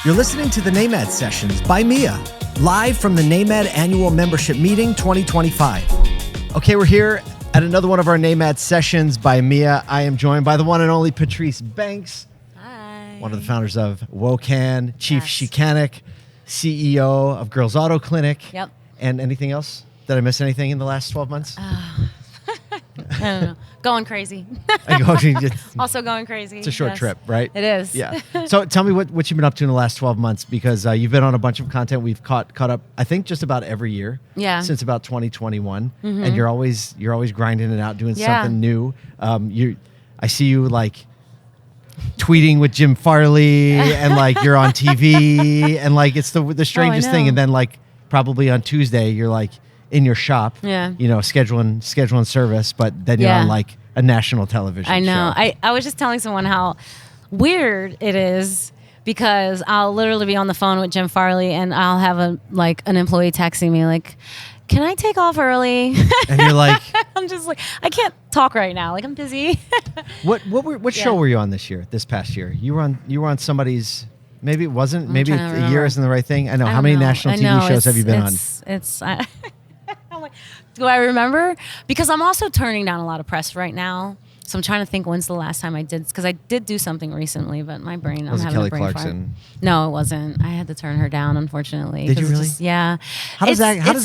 You're listening to the NAMAD Sessions by Mia, live from the NAMAD Annual Membership Meeting 2025. Okay, we're here at another one of our NAMAD Sessions by Mia. I am joined by the one and only Patrice Banks. Hi. One of the founders of WOCAN, Chief Shikanic, CEO of Girls Auto Clinic. Yep. And anything else? Did I miss anything in the last 12 months? I don't know. Going crazy. Also going crazy. It's a short trip, right? It is. Yeah. So tell me what you've been up to in the last 12 months, because you've been on a bunch of content. We've caught up, I think, just about every year. Yeah. Since about 2021, and you're always grinding it out, doing something new. I see you like tweeting with Jim Farley, and like you're on TV, and like it's the strangest thing. And then like probably on Tuesday, you're like in your shop, scheduling service, but then you're on like a national television I know. show. I was just telling someone how weird it is, because I'll literally be on the phone with Jim Farley and I'll have an employee texting me like, "Can I take off early?" And you're like, I'm just like, I can't talk right now. Like, I'm busy. What show were you on this past year? You were on somebody's. Maybe it wasn't. Maybe a year isn't the right thing. I know. How many national TV shows have you been on? I'm like, do I remember? Because I'm also turning down a lot of press right now. So I'm trying to think when's the last time I did, because I did do something recently, but my brain, I'm having Kelly a brain Clarkson? fart. No, it wasn't. I had to turn her down, unfortunately. Did you really? Yeah. How does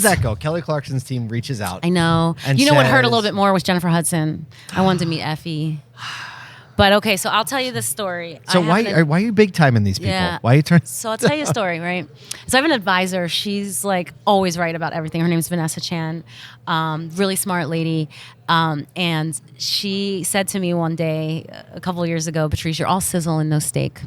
that go? Kelly Clarkson's team reaches out. I know. And you know what hurt a little bit more was Jennifer Hudson. I wanted to meet Effie. But okay, so I'll tell you this story. So why are you big time in these people? Yeah. Why are you turning? So I'll tell you a story, right? So I have an advisor. She's like always right about everything. Her name's Vanessa Chan, really smart lady. And she said to me one day, a couple of years ago, "Patrice, you're all sizzle and no steak."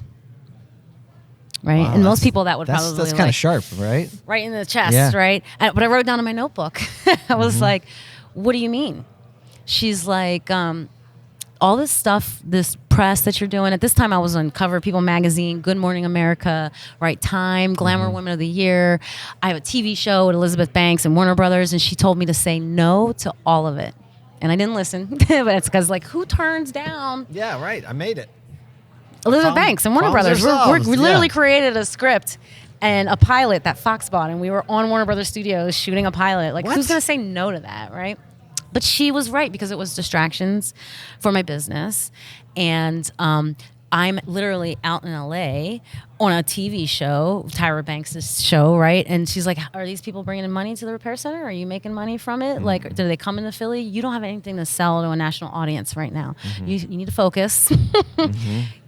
Right? Wow, and most people that would probably that's kind of sharp, right? Right in the chest, right? But I wrote down in my notebook. I was like, "What do you mean?" She's like, all this stuff, this press that you're doing. At this time, I was on cover of People magazine, Good Morning America, right? Time, Glamour Women of the Year. I have a TV show with Elizabeth Banks and Warner Brothers, and she told me to say no to all of it. And I didn't listen, but it's because like, who turns down? Yeah, right. I made it. Elizabeth Banks and Warner Brothers. We literally created a script and a pilot that Fox bought, and we were on Warner Brothers Studios shooting a pilot. Like, who's going to say no to that, right? But she was right, because it was distractions for my business. And I'm literally out in LA on a TV show, Tyra Banks' show, right? And she's like, "Are these people bringing in money to the repair center? Are you making money from it? Like, do they come into Philly? You don't have anything to sell to a national audience right now. You need to focus.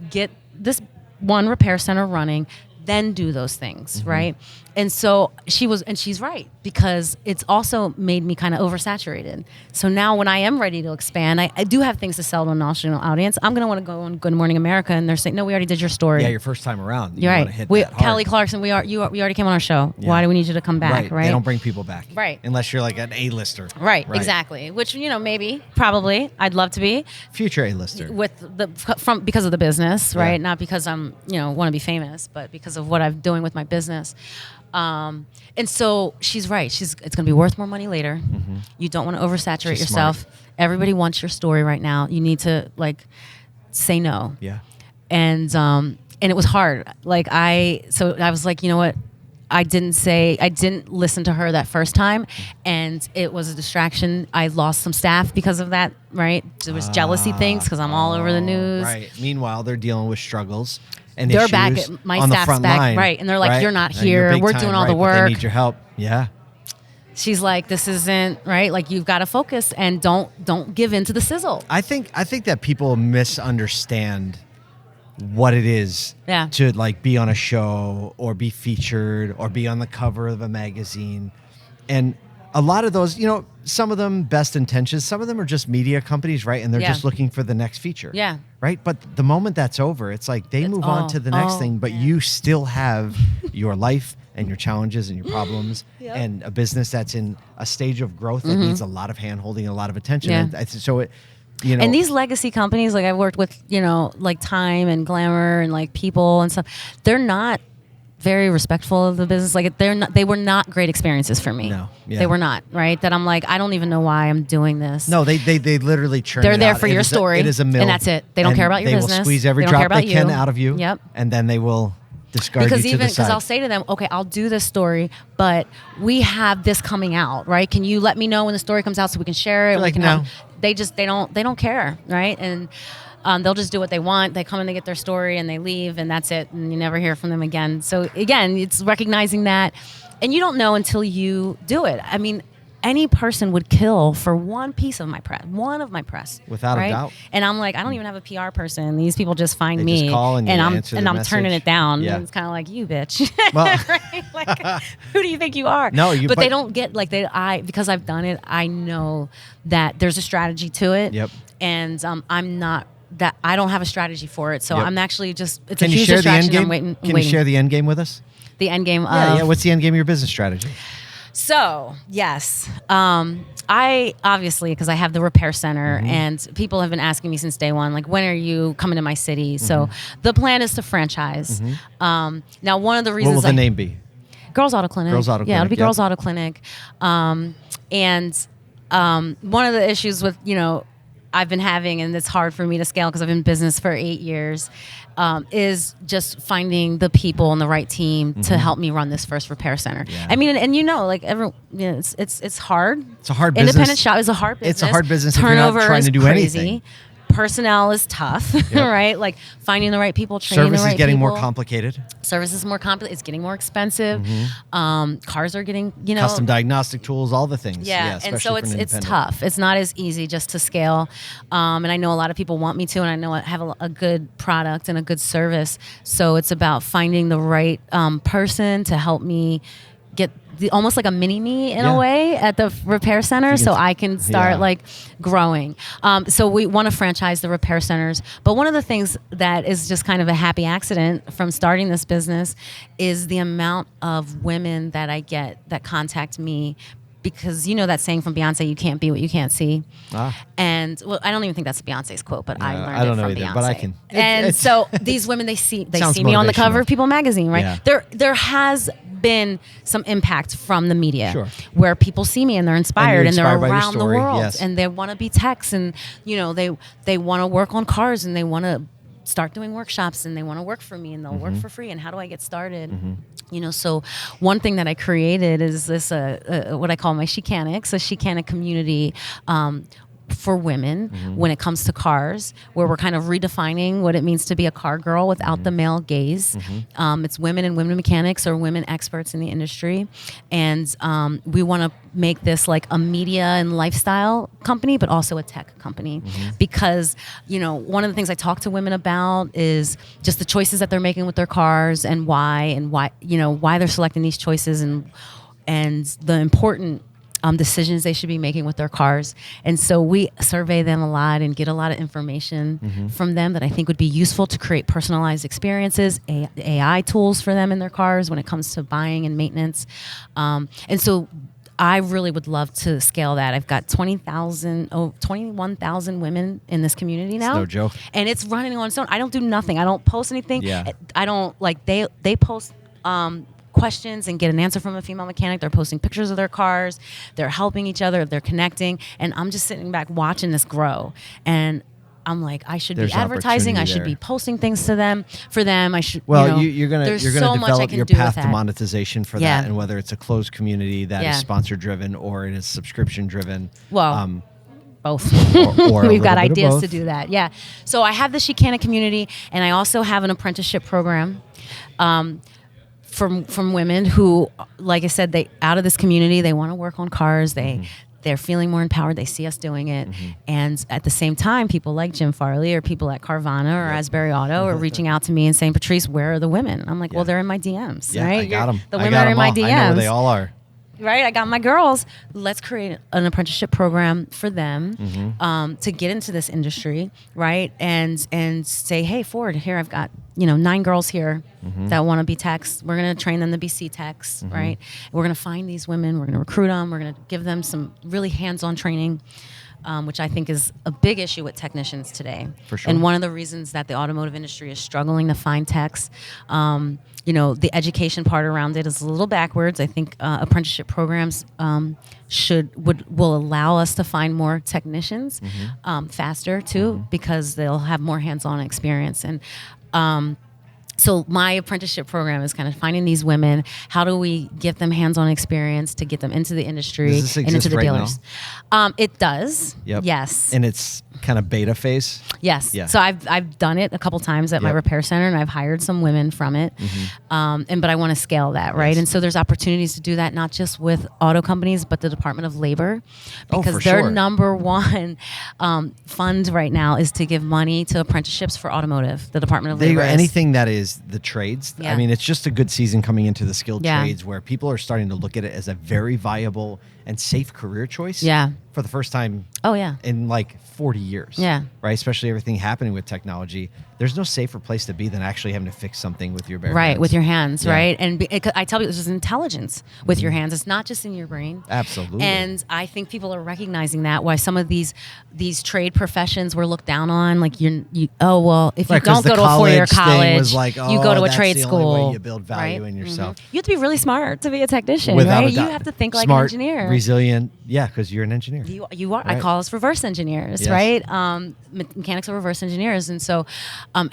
Get this one repair center running, then do those things," right? And so she's right, because it's also made me kind of oversaturated. So now when I am ready to expand, I do have things to sell to a national audience. I'm going to want to go on Good Morning America, and they're saying, "No, we already did your story." Yeah, your first time around. You're right. Kelly Clarkson, we already came on our show. Yeah. Why do we need you to come back, right? They don't bring people back. Right. Unless you're like an A-lister. Right, exactly. Which, maybe, probably, I'd love to be. Future A-lister. Because of the business, right? Not because I'm, want to be famous, but because of what I'm doing with my business. And so she's right. It's going to be worth more money later. You don't want to oversaturate yourself. Smart. Everybody wants your story right now. You need to say no. Yeah. And it was hard. So I was like, you know what? I didn't listen to her that first time, and it was a distraction. I lost some staff because of that, right? There was jealousy things because I'm all over the news. Right. Meanwhile, they're dealing with struggles. And they're back at my staff's back, line, right? And they're like, "You're not here. We're doing all the work. They need your help." Yeah. She's like, "This isn't right. Like, you've got to focus and don't give in to the sizzle." I think that people misunderstand what it is to be on a show or be featured or be on the cover of a magazine, and a lot of those, some of them best intentions, some of them are just media companies, right? And they're just looking for the next feature. Yeah. Right? But the moment that's over, it's like they move on to the next thing, but you still have your life and your challenges and your problems and a business that's in a stage of growth that needs a lot of hand-holding and a lot of attention. Yeah. And so it, and these legacy companies, like I've worked with, like Time and Glamour and like People and stuff, they're not very respectful of the business. Like they were not great experiences for me. No, they were not, right? That I'm like, I don't even know why I'm doing this. No, they literally churn They're it there out. for your story. It is a mill. And that's it. They don't care about your business. They will squeeze every drop they can out of you. Yep. And then they will discard you to the side. Because I'll say to them, okay, I'll do this story, but we have this coming out, right? Can you let me know when the story comes out so we can share it? Like, no. They don't care, right? And they'll just do what they want. They come and they get their story and they leave, and that's it. And you never hear from them again. So again, it's recognizing that, and you don't know until you do it. I mean, any person would kill for one piece of my press, without right? a doubt. And I'm like, I don't even have a PR person. These people just find They me, just call and I'm message. turning it down. Yeah. And it's kind of like, you bitch. Well, right? Like, who do you think you are? No, but they don't get like because I've done it. I know that there's a strategy to it. Yep. And I'm not that I don't have a strategy for it. So I'm actually just it's Can a you huge share the end distraction. game? I'm waiting. Can you share the end game with us? The end game. Yeah. What's the end game of your business strategy? So, yes, I obviously, because I have the repair center and people have been asking me since day one, like, when are you coming to my city? So the plan is to franchise. Now, one of the reasons— What will the name be? Girls Auto Clinic. Girls Auto Clinic. Yeah, it'll be Girls Auto Clinic. And one of the issues with, I've been having, and it's hard for me to scale because I've been in business for 8 years, is just finding the people and the right team to help me run this first repair center. Yeah. I mean, and it's hard. It's a hard business. Independent shop is a hard business. It's a hard business Turnover if you're not trying to do crazy. anything. Personnel is tough, right? Like finding the right people, training Service the right is getting people. more complicated. Service is more complicated. It's getting more expensive. Cars are getting, custom diagnostic tools, all the things. Yeah, and so especially for an it's independent. tough. It's not as easy just to scale. And I know a lot of people want me to, and I know I have a good product and a good service. So it's about finding the right person to help me get almost like a mini me in a way at the repair center, so I can start like growing. So we want to franchise the repair centers. But one of the things that is just kind of a happy accident from starting this business is the amount of women that I get that contact me. Because that saying from Beyonce, you can't be what you can't see. And well, I don't even think that's Beyonce's quote, but I learned it from either, Beyonce. but I can. And so these women, they see me on the cover of motivational. People magazine, right? Yeah. There has been some impact from the media, Sure. where people see me and they're inspired and, inspired by they're your around the story, world yes. and they want to be techs and they want to work on cars and they want to start doing workshops and they want to work for me and they'll work for free, and how do I get started? So one thing that I created is this what I call my Chicanics, a Chicanic community for women when it comes to cars, where we're kind of redefining what it means to be a car girl without the male gaze. It's women and women mechanics or women experts in the industry. And we want to make this like a media and lifestyle company, but also a tech company. Because, one of the things I talk to women about is just the choices that they're making with their cars and why they're selecting these choices and the important decisions they should be making with their cars. And so we survey them a lot and get a lot of information from them that I think would be useful to create personalized experiences, AI tools for them in their cars when it comes to buying and maintenance. And so I really would love to scale that. I've got 21,000 women in this community now. It's no joke. And it's running on its own. I don't do nothing. I don't post anything. Yeah. I don't they post questions and get an answer from a female mechanic. They're posting pictures of their cars. They're helping each other. They're connecting. And I'm just sitting back watching this grow. And I'm like, I should be advertising. I should be posting things to them. For them, I should. Well, you're gonna develop your path to that. monetization for that, and whether it's a closed community that is sponsor driven or it is subscription driven. Well. Both. or We've got ideas to do that. Yeah. So I have the Chicana community, and I also have an apprenticeship program. From women who, like I said, they out of this community, they want to work on cars. They're feeling more empowered. They see us doing it. And at the same time, people like Jim Farley or people at Carvana or Asbury Auto are reaching out to me and saying, Patrice, where are the women? I'm like, well, they're in my DMs, right? I got them. The women are in my DMs. I know where they all are. Right, I got my girls. Let's create an apprenticeship program for them to get into this industry, right? And say, hey, Ford, here I've got 9 girls here that want to be techs. We're gonna train them to be C techs, right? We're gonna find these women. We're gonna recruit them. We're gonna give them some really hands-on training. Which I think is a big issue with technicians today. For sure. And one of the reasons that the automotive industry is struggling to find techs, the education part around it is a little backwards. I think apprenticeship programs will allow us to find more technicians faster too, because they'll have more hands-on experience. And So my apprenticeship program is kind of finding these women. How do we give them hands-on experience to get them into the industry and into the dealers? It does. Yep. Yes. And it's kind of beta phase. Yes. Yeah. So I've done it a couple times at my repair center, and I've hired some women from it. But I want to scale that, right? Yes. And so there's opportunities to do that, not just with auto companies, but the Department of Labor, because their number one fund right now is to give money to apprenticeships for automotive. The Department of Labor. Anything that is the trades. Yeah. I mean, it's just a good season coming into the skilled trades where people are starting to look at it as a very viable and safe career choice. Yeah. For the first time. Oh yeah. In like 40 years. Yeah. Right. Especially everything happening with technology. There's no safer place to be than actually having to fix something with your bare hands. Right, with your hands, right? And I tell you, this is intelligence with your hands. It's not just in your brain. Absolutely. And I think people are recognizing that. Why some of these trade professions were looked down on, like if you don't go to a 4-year college, was like, you go to a trade the school. Only way you build value in yourself. You have to be really smart to be a technician, Without right? a doubt. You have to think like Smart, an engineer. Resilient, because you're an engineer. You are. Right. I call us reverse engineers, right? Mechanics are reverse engineers, and so and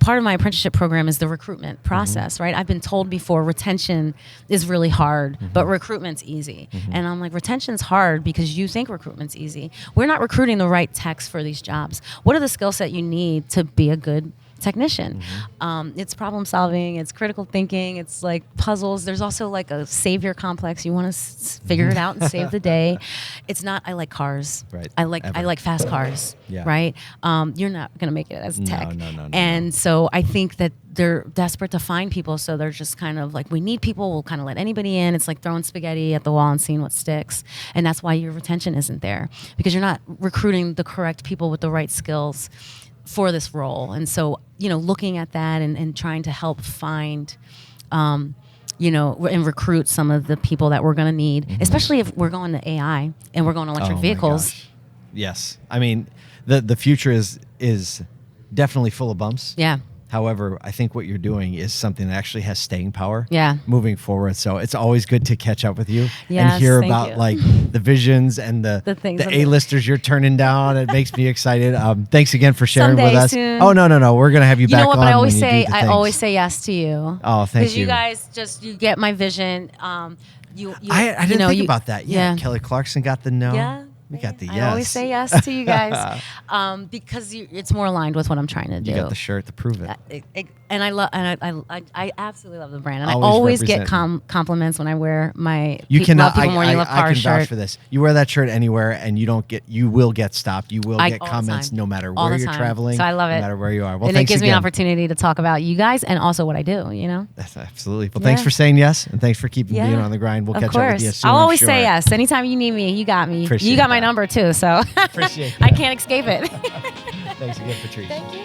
part of my apprenticeship program is the recruitment process, right? I've been told before retention is really hard, but recruitment's easy. And I'm like, retention's hard because you think recruitment's easy. We're not recruiting the right techs for these jobs. What are the skill set you need to be a good technician? It's problem solving, it's critical thinking, it's like puzzles. There's also like a savior complex. You want to figure it out and save the day. It's not, I like cars. Right. I like fast cars. Yeah. Right. You're not going to make it as a tech. No. And so I think that they're desperate to find people. So they're just kind of like, we need people. We'll kind of let anybody in. It's like throwing spaghetti at the wall and seeing what sticks. And that's why your retention isn't there, because you're not recruiting the correct people with the right skills for this role. And so, looking at that and trying to help find, and recruit some of the people that we're going to need, especially if we're going to AI and we're going to electric vehicles. Yes. I mean, the future is definitely full of bumps. Yeah. However, I think what you're doing is something that actually has staying power moving forward. So it's always good to catch up with you and hear about like the visions and the A-listers you're turning down. It makes me excited. Thanks again for sharing with us. Soon. Oh, no. We're going to have you back on. But I always say yes to you. Oh, thank you. Because you guys you get my vision. I didn't think about that. Yeah. Kelly Clarkson got the no. Yeah. We got the yes. I always say yes to you guys because it's more aligned with what I'm trying to do. You got the shirt to prove it. And I absolutely love the brand. And I always get compliments when I wear my you love people more you love car I can shirt. vouch for this. You wear that shirt anywhere and you will get stopped. You will get comments no matter where you're traveling. So I love it. No matter where you are. Well, and it gives me an opportunity to talk about you guys and also what I do, That's absolutely. Well, thanks for saying yes, and thanks for keeping being on the grind. We'll catch up with you soon. I'll always say yes. Anytime you need me, you got me. You got my number too, so appreciate I can't escape it. Thanks again, Patrice. Thank you.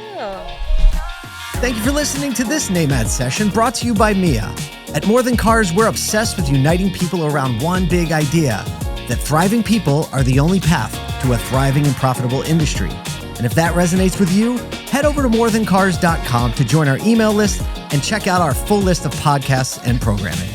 Thank you for listening to this NAMAD session brought to you by Mia. At More Than Cars, we're obsessed with uniting people around one big idea, that thriving people are the only path to a thriving and profitable industry. And if that resonates with you, head over to morethancars.com to join our email list and check out our full list of podcasts and programming.